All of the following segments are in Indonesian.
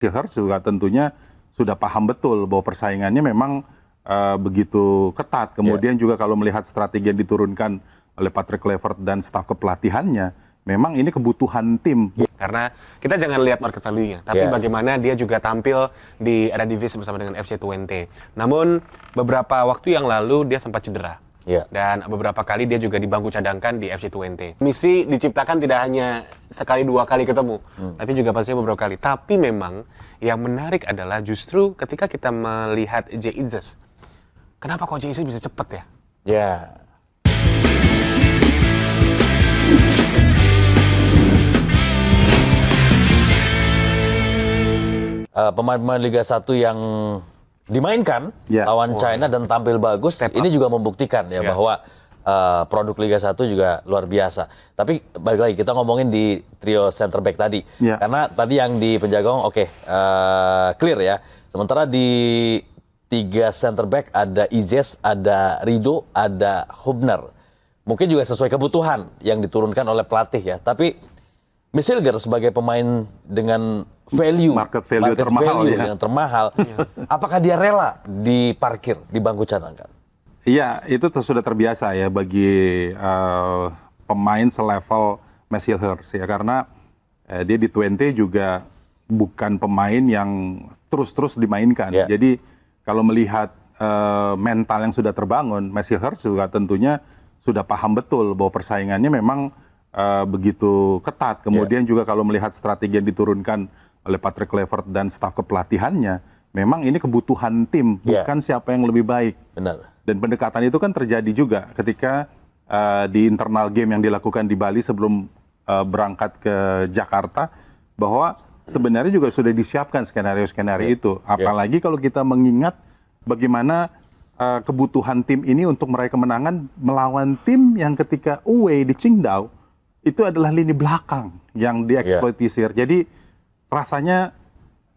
Hilgers juga tentunya sudah paham betul bahwa persaingannya memang begitu ketat. Kemudian juga kalau melihat strategi yang diturunkan oleh Patrick Kluivert dan staf kepelatihannya, memang ini kebutuhan tim. Karena kita jangan lihat market value-nya, tapi bagaimana dia juga tampil di Eredivisie bersama dengan FC Twente. Namun beberapa waktu yang lalu dia sempat cedera. Dan beberapa kali dia juga di bangku cadangkan di FC Twente. Chemistry diciptakan tidak hanya sekali dua kali ketemu, tapi juga pastinya beberapa kali. Tapi memang yang menarik adalah justru ketika kita melihat Jay Itzes. Kenapa kok Jay Itzes bisa cepat ya? Pemain-pemain Liga 1 yang dimainkan lawan China dan tampil bagus, ini juga membuktikan bahwa produk Liga 1 juga luar biasa. Tapi balik lagi kita ngomongin di trio center back tadi. Karena tadi yang di penjaga gawang clear ya. Sementara di 3 center back ada Itzes, ada Rido, ada Hubner. Mungkin juga sesuai kebutuhan yang diturunkan oleh pelatih ya. Tapi Hilgers sebagai pemain dengan market value termahal, yang termahal, apakah dia rela diparkir di bangku cadangan? Iya, itu sudah terbiasa ya bagi pemain selevel Hilgers ya, karena dia di Twente juga bukan pemain yang terus-terus dimainkan. Jadi kalau melihat mental yang sudah terbangun, Hilgers juga tentunya sudah paham betul bahwa persaingannya memang begitu ketat. Kemudian juga kalau melihat strategi yang diturunkan oleh Patrick Kluivert dan staf kepelatihannya, memang ini kebutuhan tim, bukan siapa yang lebih baik. Benar. Dan pendekatan itu kan terjadi juga ketika di internal game yang dilakukan di Bali sebelum berangkat ke Jakarta, bahwa sebenarnya juga sudah disiapkan skenario-skenario itu. Apalagi kalau kita mengingat bagaimana kebutuhan tim ini untuk meraih kemenangan melawan tim yang ketika away di Qingdao, itu adalah lini belakang yang dieksploitisir. Jadi rasanya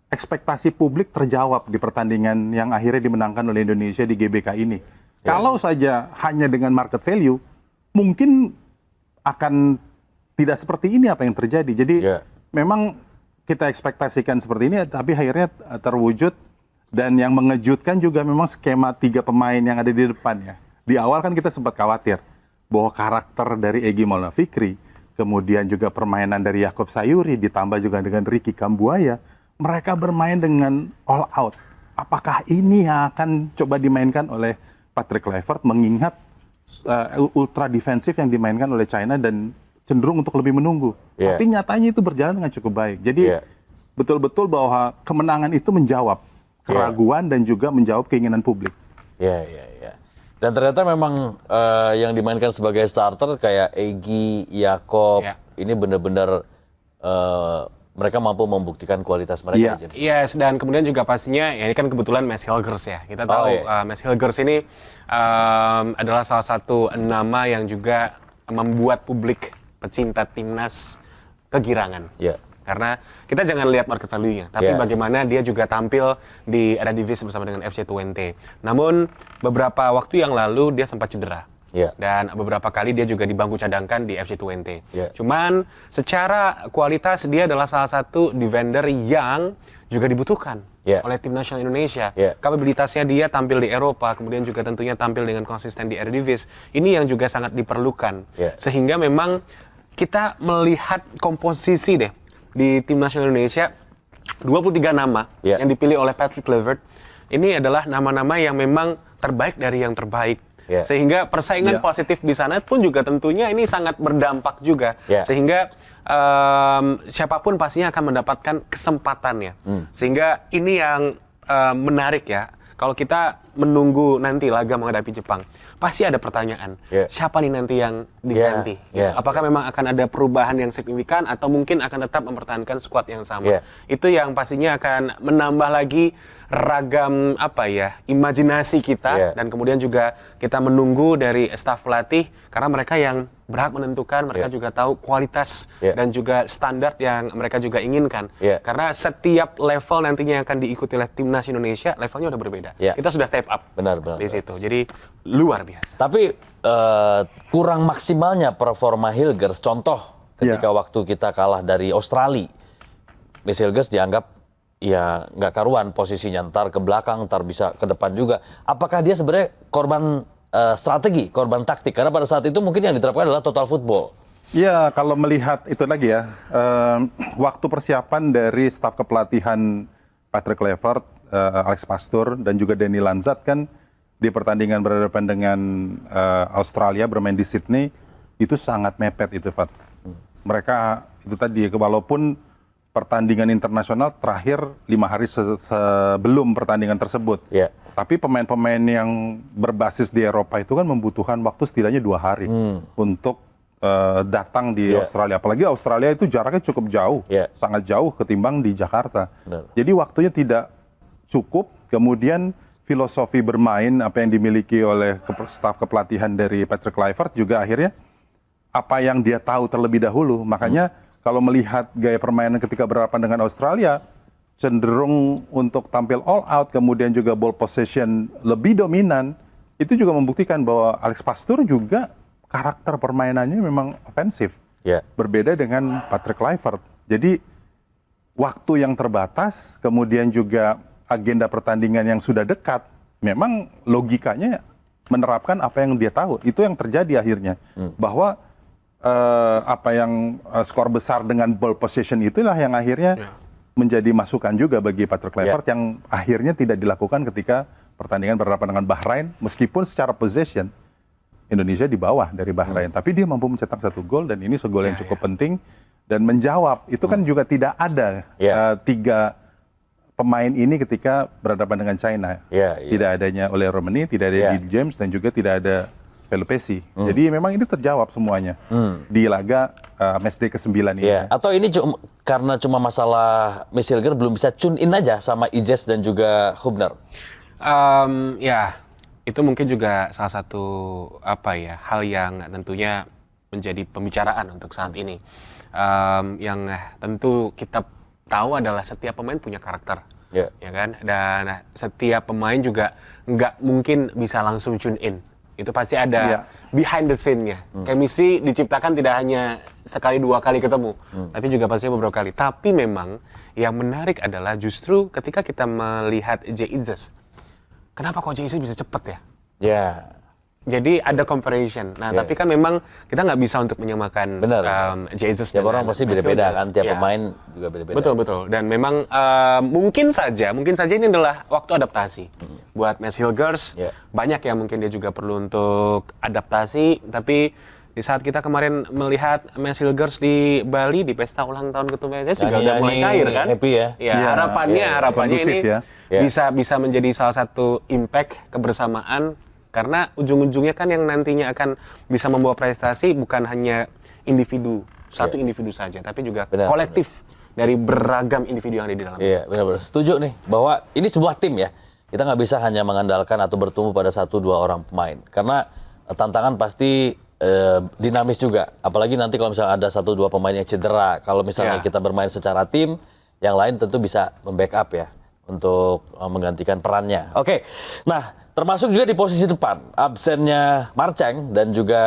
ekspektasi publik terjawab di pertandingan yang akhirnya dimenangkan oleh Indonesia di GBK ini. Kalau saja hanya dengan market value, mungkin akan tidak seperti ini apa yang terjadi. Jadi memang kita ekspektasikan seperti ini, tapi akhirnya terwujud. Dan yang mengejutkan juga memang skema 3 pemain yang ada di depan ya. Di awal kan kita sempat khawatir bahwa karakter dari Egy Maulana Fikri, kemudian juga permainan dari Yaakob Sayuri, ditambah juga dengan Ricky Kambuaya, mereka bermain dengan all out. Apakah ini yang akan coba dimainkan oleh Patrick Kluivert, mengingat ultra defensif yang dimainkan oleh China dan cenderung untuk lebih menunggu. Tapi nyatanya itu berjalan dengan cukup baik. Jadi betul-betul bahwa kemenangan itu menjawab keraguan dan juga menjawab keinginan publik. Dan ternyata memang yang dimainkan sebagai starter kayak Egy, Yaakob, ini benar-benar mereka mampu membuktikan kualitas mereka. Yes, dan kemudian juga pastinya ya ini kan kebetulan Hilgers ya. Kita tahu Hilgers ini adalah salah satu nama yang juga membuat publik pecinta timnas kegirangan. Karena kita jangan lihat market value-nya, tapi bagaimana dia juga tampil di Eredivisie bersama dengan FC Twente. Namun beberapa waktu yang lalu dia sempat cedera. Dan beberapa kali dia juga di bangku cadangkan di FC Twente. Cuman secara kualitas dia adalah salah satu defender yang juga dibutuhkan oleh tim nasional Indonesia. Kapabilitasnya dia tampil di Eropa, kemudian juga tentunya tampil dengan konsisten di Eredivisie. Ini yang juga sangat diperlukan. Sehingga memang kita melihat komposisi di tim nasional Indonesia, 23 nama yang dipilih oleh Patrick Kluivert, ini adalah nama-nama yang memang terbaik dari yang terbaik. Sehingga persaingan positif di sana pun juga tentunya ini sangat berdampak juga. Sehingga siapapun pastinya akan mendapatkan kesempatannya. Sehingga ini yang menarik ya. Kalau kita menunggu nanti laga menghadapi Jepang, pasti ada pertanyaan, siapa nih nanti yang diganti? Apakah memang akan ada perubahan yang signifikan atau mungkin akan tetap mempertahankan skuad yang sama? Itu yang pastinya akan menambah lagi ragam imajinasi kita dan kemudian juga kita menunggu dari staf pelatih karena mereka yang berhak menentukan, mereka juga tahu kualitas dan juga standar yang mereka juga inginkan. Karena setiap level nantinya yang akan diikuti oleh timnas Indonesia, levelnya udah berbeda. Kita sudah step up di situ. Jadi luar biasa. Tapi kurang maksimalnya performa Hilgers, contoh ketika waktu kita kalah dari Australia, Hilgers dianggap ya nggak karuan posisinya, ntar ke belakang, ntar bisa ke depan juga. Apakah dia sebenarnya korban strategi, korban taktik? Karena pada saat itu mungkin yang diterapkan adalah total football. Ya, kalau melihat itu lagi ya, waktu persiapan dari staf kepelatihan Patrick Kluivert, Alex Pastoor, dan juga Danny Lanzat kan di pertandingan berhadapan dengan Australia bermain di Sydney, itu sangat mepet itu, Pak. Mereka itu tadi, walaupun pertandingan internasional terakhir 5 hari sebelum pertandingan tersebut. Yeah. Tapi pemain-pemain yang berbasis di Eropa itu kan membutuhkan waktu setidaknya 2 hari untuk datang di Australia. Apalagi Australia itu jaraknya cukup jauh, sangat jauh ketimbang di Jakarta. Benar. Jadi waktunya tidak cukup, kemudian filosofi bermain apa yang dimiliki oleh staf kepelatihan dari Patrick Kluivert juga akhirnya apa yang dia tahu terlebih dahulu. Makanya kalau melihat gaya permainan ketika berhadapan dengan Australia, cenderung untuk tampil all out, kemudian juga ball possession lebih dominan, itu juga membuktikan bahwa Alex Pastoor juga karakter permainannya memang ofensif. Berbeda dengan Patrick Kluivert. Jadi waktu yang terbatas, kemudian juga agenda pertandingan yang sudah dekat, memang logikanya menerapkan apa yang dia tahu. Itu yang terjadi akhirnya. Bahwa apa yang skor besar dengan ball possession itulah yang akhirnya menjadi masukan juga bagi Patrick Kluivert yang akhirnya tidak dilakukan ketika pertandingan berhadapan dengan Bahrain, meskipun secara possession Indonesia di bawah dari Bahrain, tapi dia mampu mencetak 1 gol dan ini gol yang cukup penting dan menjawab. Itu kan juga tidak ada 3 pemain ini ketika berhadapan dengan China. Tidak adanya Ole Romani, tidak ada Didi James, dan juga tidak ada Pelupesi. Jadi memang ini terjawab semuanya di laga matchday ke-9 ini. Atau ini karena cuma masalah Mesilger belum bisa tune in aja sama Ijes dan juga Hubner? Ya, itu mungkin juga salah satu hal yang tentunya menjadi pembicaraan untuk saat ini. Yang tentu kita tahu adalah setiap pemain punya karakter, ya kan? Dan setiap pemain juga nggak mungkin bisa langsung tune in. Itu pasti ada behind the scene-nya. Chemistry diciptakan tidak hanya sekali 2 kali ketemu, tapi juga pasti beberapa kali. Tapi memang yang menarik adalah justru ketika kita melihat Jay Itzes. Kenapa kok Jay Itzes bisa cepat ya? Jadi ada comparison. Nah, tapi kan memang kita nggak bisa untuk menyamakan Jay Itzes. Tiap orang pasti beda-beda kan, tiap pemain juga beda-beda. Betul. Dan memang mungkin saja ini adalah waktu adaptasi. Buat Mads Hilgers, banyak yang mungkin dia juga perlu untuk adaptasi. Tapi di saat kita kemarin melihat Mads Hilgers di Bali, di pesta ulang tahun Ketum PSSI juga udah mulai cair kan? Happy ya? Harapannya ini bisa menjadi salah satu impact kebersamaan. Karena ujung-ujungnya kan yang nantinya akan bisa membawa prestasi bukan hanya individu, satu individu saja, tapi juga kolektif dari beragam individu yang ada di dalamnya. Iya, benar-benar. Setuju nih, bahwa ini sebuah tim ya. Kita nggak bisa hanya mengandalkan atau bertumbuh pada 1-2 orang pemain. Karena tantangan pasti dinamis juga. Apalagi nanti kalau misalnya ada 1-2 pemain yang cedera. Kalau misalnya kita bermain secara tim, yang lain tentu bisa membackup ya untuk menggantikan perannya. Oke, nah termasuk juga di posisi depan, absennya Marceng dan juga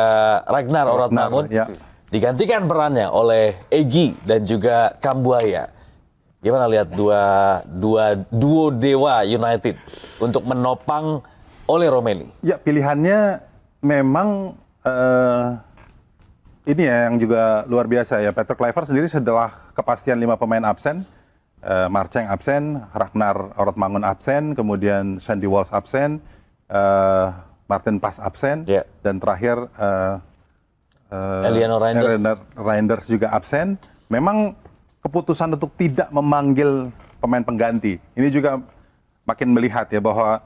Ragnar Oratmangun digantikan perannya oleh Egy dan juga Kambuaya. Gimana lihat duo Dewa United untuk menopang Ole Romani? Ya, pilihannya memang ini ya yang juga luar biasa ya. Patrick Kluivert sendiri setelah kepastian 5 pemain absen, Marceng absen, Ragnar Oratmangun absen, kemudian Sandy Walsh absen, Martin Pas absen, dan terakhir Eliano Reinders juga absen. Memang keputusan untuk tidak memanggil pemain pengganti ini juga makin melihat ya bahwa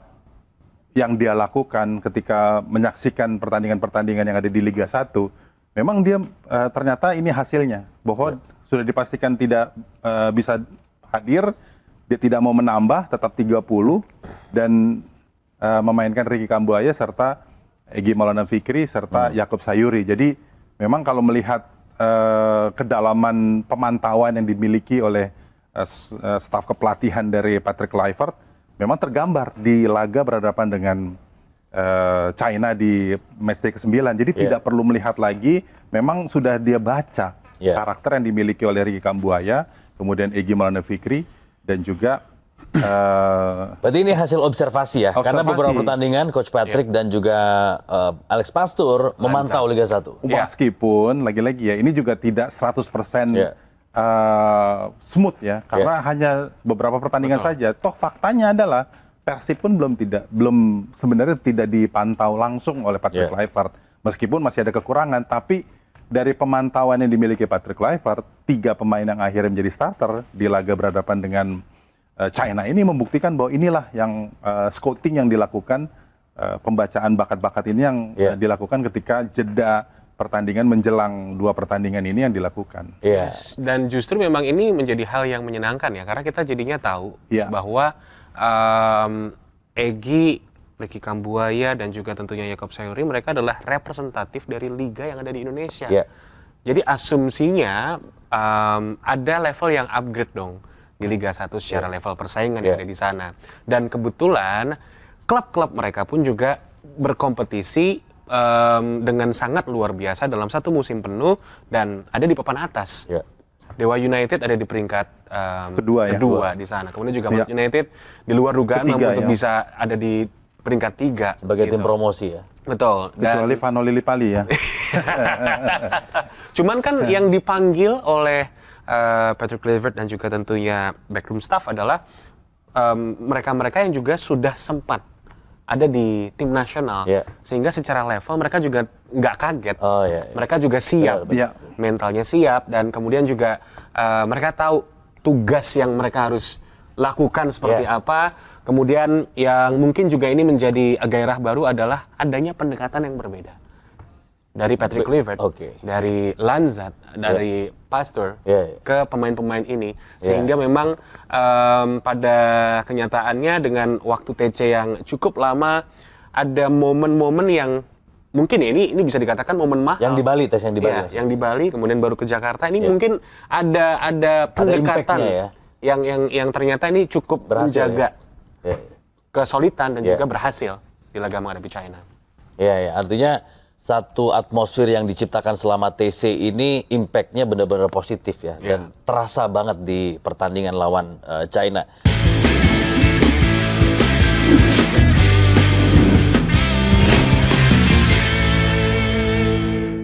yang dia lakukan ketika menyaksikan pertandingan-pertandingan yang ada di Liga 1, memang dia ternyata ini hasilnya bahwa sudah dipastikan tidak bisa hadir, dia tidak mau menambah, tetap 30 dan memainkan Ricky Kambuaya serta Egy Maulana Fikri serta Yakub Sayuri. Jadi memang kalau melihat kedalaman pemantauan yang dimiliki oleh staf kepelatihan dari Patrick Kluivert, memang tergambar di laga berhadapan dengan China di matchday ke-9. Jadi tidak perlu melihat lagi, memang sudah dia baca karakter yang dimiliki oleh Ricky Kambuaya, kemudian Egy Maulana Fikri, dan juga Berarti ini hasil observasi ya? Karena beberapa pertandingan Coach Patrick dan juga Alex Pastur memantau Liga 1. Meskipun, lagi-lagi ya, ini juga tidak 100% smooth ya, karena hanya beberapa pertandingan saja. Toh faktanya adalah Persib pun belum sebenarnya tidak dipantau langsung oleh Patrick Kluivert. Meskipun masih ada kekurangan, tapi dari pemantauan yang dimiliki Patrick Kluivert, 3 pemain yang akhirnya menjadi starter di laga berhadapan dengan China ini membuktikan bahwa inilah yang scouting yang dilakukan, pembacaan bakat-bakat ini yang dilakukan ketika jeda pertandingan menjelang 2 pertandingan ini yang dilakukan. Dan justru memang ini menjadi hal yang menyenangkan ya, karena kita jadinya tahu bahwa Egy, Ricky Kambuaya, dan juga tentunya Yacob Sayuri, mereka adalah representatif dari liga yang ada di Indonesia. Jadi asumsinya ada level yang upgrade dong di Liga 1 secara level persaingan yang ada di sana. Dan kebetulan klub-klub mereka pun juga berkompetisi dengan sangat luar biasa dalam satu musim penuh dan ada di papan atas. Dewa United ada di peringkat kedua di sana. Kemudian juga Madrid United di luar dugaan untuk bisa ada di peringkat 3 sebagai tim promosi ya. Betul. Kecuali Vano Lillipali ya. Cuman kan yang dipanggil oleh Patrick Kluivert dan juga tentunya backroom staff adalah mereka-mereka yang juga sudah sempat ada di tim nasional, sehingga secara level mereka juga nggak kaget, mereka juga siap, mentalnya siap, dan kemudian juga mereka tahu tugas yang mereka harus lakukan seperti apa. Kemudian yang mungkin juga ini menjadi gairah baru adalah adanya pendekatan yang berbeda dari Patrick Kluivert, dari Lanzat, dari Pastur ke pemain-pemain ini, sehingga memang pada kenyataannya dengan waktu TC yang cukup lama ada momen-momen yang mungkin ini bisa dikatakan momen mahal. Yang di Bali, tes yang di Bali. Yang di Bali, kemudian baru ke Jakarta. Ini mungkin ada pendekatan yang ternyata ini cukup menjaga kesolidan dan juga berhasil di laga menghadapi China. Artinya satu atmosfer yang diciptakan selama TC ini impact-nya benar-benar positif ya, dan terasa banget di pertandingan lawan China.